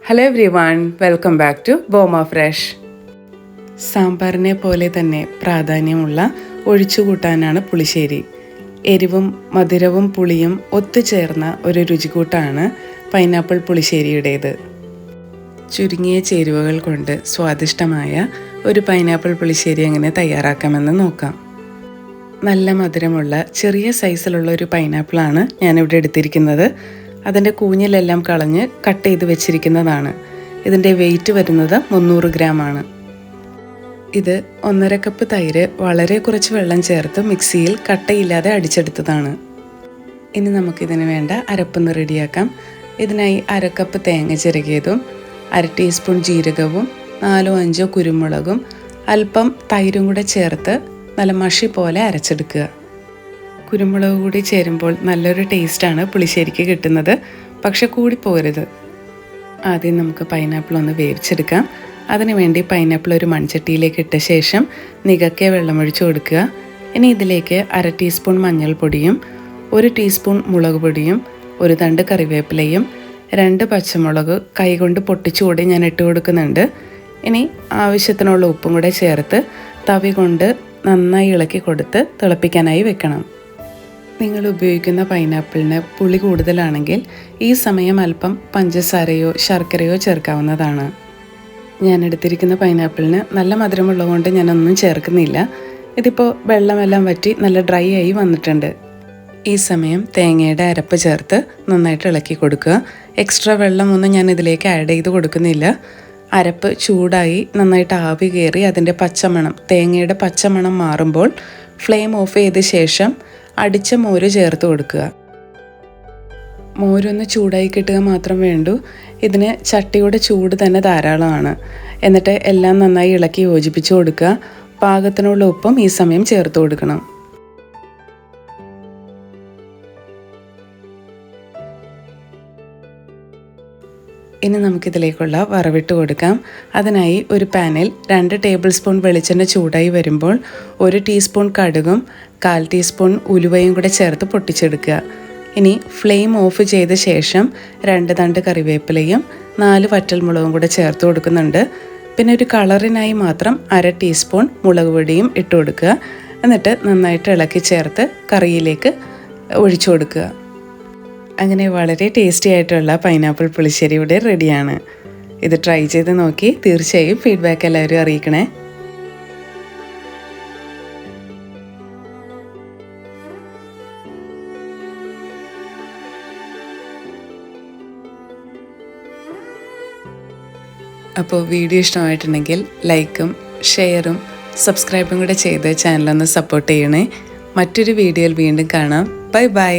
Hello everyone, welcome back to Boma fresh. സാമ്പാറിനെ പോലെ തന്നെ പ്രാധാന്യമുള്ള ഒഴിച്ചുകൂട്ടാനാണ് പുളിശ്ശേരി. എരിവും മധുരവും പുളിയും ഒത്തുചേർന്ന ഒരു രുചിക്കൂട്ടാണ് പൈനാപ്പിൾ പുളിശ്ശേരിയുടേത്. ചുരുങ്ങിയ ചേരുവകൾ കൊണ്ട് സ്വാദിഷ്ടമായ ഒരു പൈനാപ്പിൾ പുളിശ്ശേരി എങ്ങനെ തയ്യാറാക്കാമെന്ന് നോക്കാം. നല്ല മധുരമുള്ള ചെറിയ സൈസിലുള്ള ഒരു പൈനാപ്പിളാണ് ഞാനിവിടെ എടുത്തിരിക്കുന്നത്. അതിൻ്റെ കൂഞ്ഞിലെല്ലാം കളഞ്ഞ് കട്ട് ചെയ്ത് വെച്ചിരിക്കുന്നതാണ്. ഇതിൻ്റെ വെയിറ്റ് വരുന്നത് 300 ഗ്രാമാണ്. ഇത് 1.5 കപ്പ് തൈര് വളരെ കുറച്ച് വെള്ളം ചേർത്ത് മിക്സിയിൽ കട്ടയില്ലാതെ അടിച്ചെടുത്തതാണ്. ഇനി നമുക്കിതിന് വേണ്ട അരപ്പൊന്ന് റെഡിയാക്കാം. ഇതിനായി 1/2 കപ്പ് തേങ്ങ ചിരകിയതും 1/2 ടീസ്പൂൺ ജീരകവും 4-5 കുരുമുളകും അല്പം തൈരും കൂടെ ചേർത്ത് നല്ല മഷി പോലെ അരച്ചെടുക്കുക. കുരുമുളക് കൂടി ചേരുമ്പോൾ നല്ലൊരു ടേസ്റ്റാണ് പുളിശ്ശേരിക്ക് കിട്ടുന്നത്, പക്ഷെ കൂടിപ്പോകരുത്. ആദ്യം നമുക്ക് പൈനാപ്പിൾ ഒന്ന് വേവിച്ചെടുക്കാം. അതിനുവേണ്ടി പൈനാപ്പിൾ ഒരു മൺചട്ടിയിലേക്ക് ഇട്ട ശേഷം നികക്കെ വെള്ളമൊഴിച്ച് കൊടുക്കുക. ഇനി ഇതിലേക്ക് 1/2 ടീസ്പൂൺ മഞ്ഞൾപ്പൊടിയും 1 ടീസ്പൂൺ മുളക് പൊടിയും 1 തണ്ട് കറിവേപ്പിലയും 2 പച്ചമുളക് കൈകൊണ്ട് പൊട്ടിച്ചുകൂടി ഞാൻ ഇട്ട് കൊടുക്കുന്നുണ്ട്. ഇനി ആവശ്യത്തിനുള്ള ഉപ്പും കൂടെ ചേർത്ത് തവി കൊണ്ട് നന്നായി ഇളക്കി കൊടുത്ത് തിളപ്പിക്കാനായി വെക്കണം. നിങ്ങൾ ഉപയോഗിക്കുന്ന പൈനാപ്പിളിന് പുളി കൂടുതലാണെങ്കിൽ ഈ സമയം അല്പം പഞ്ചസാരയോ ശർക്കരയോ ചേർക്കാവുന്നതാണ്. ഞാൻ എടുത്തിരിക്കുന്ന പൈനാപ്പിളിന് നല്ല മധുരമുള്ളതുകൊണ്ട് ഞാനൊന്നും ചേർക്കുന്നില്ല. ഇതിപ്പോൾ വെള്ളമെല്ലാം വറ്റി നല്ല ഡ്രൈ ആയി വന്നിട്ടുണ്ട്. ഈ സമയം തേങ്ങയുടെ അരപ്പ് ചേർത്ത് നന്നായിട്ട് ഇളക്കി കൊടുക്കുക. എക്സ്ട്രാ വെള്ളമൊന്നും ഞാൻ ഇതിലേക്ക് ആഡ് ചെയ്ത് കൊടുക്കുന്നില്ല. അരപ്പ് ചൂടായി നന്നായിട്ട് ആവി കയറി അതിൻ്റെ പച്ചമണം, തേങ്ങയുടെ പച്ചമണം മാറുമ്പോൾ ഫ്ലെയിം ഓഫ് ചെയ്ത ശേഷം അടിച്ച മോര് ചേർത്ത് കൊടുക്കുക. മോരൊന്ന് ചൂടായി കിട്ടുക മാത്രം വേണ്ടൂ. ഇതിന് ചട്ടിയുടെ ചൂട് തന്നെ ധാരാളമാണ്. എന്നിട്ട് എല്ലാം നന്നായി ഇളക്കി യോജിപ്പിച്ച് കൊടുക്കുക. പാകത്തിനുള്ള ഉപ്പും ഈ സമയം ചേർത്ത് കൊടുക്കണം. ഇനി നമുക്കിതിലേക്കുള്ള വറവിട്ട് കൊടുക്കാം. അതിനായി ഒരു പാനിൽ 2 ടേബിൾ സ്പൂൺ വെളിച്ചെണ്ണ ചൂടായി വരുമ്പോൾ 1 ടീസ്പൂൺ കടുകും 1/4 ടീസ്പൂൺ ഉലുവയും കൂടെ ചേർത്ത് പൊട്ടിച്ചെടുക്കുക. ഇനി ഫ്ലെയിം ഓഫ് ചെയ്ത ശേഷം 2 തണ്ട് കറിവേപ്പിലയും 4 വറ്റൽമുളകും കൂടെ ചേർത്ത് കൊടുക്കുന്നുണ്ട്. പിന്നെ ഒരു കളറിനായി മാത്രം 1/2 ടീസ്പൂൺ മുളക് പൊടിയും ഇട്ട് കൊടുക്കുക. എന്നിട്ട് നന്നായിട്ട് ഇളക്കി ചേർത്ത് കറിയിലേക്ക് ഒഴിച്ചു കൊടുക്കുക. അങ്ങനെ വളരെ ടേസ്റ്റി ആയിട്ടുള്ള പൈനാപ്പിൾ പുളിശ്ശേരി ഇവിടെ റെഡിയാണ്. ഇത് ട്രൈ ചെയ്ത് നോക്കി തീർച്ചയായും ഫീഡ്ബാക്ക് എല്ലാവരും അറിയിക്കണേ. അപ്പോൾ വീഡിയോ ഇഷ്ടമായിട്ടുണ്ടെങ്കിൽ ലൈക്കും ഷെയറും സബ്സ്ക്രൈബും കൂടെ ചെയ്ത് ചാനലൊന്ന് സപ്പോർട്ട് ചെയ്യണേ. മറ്റൊരു വീഡിയോയിൽ വീണ്ടും കാണാം. Bye bye.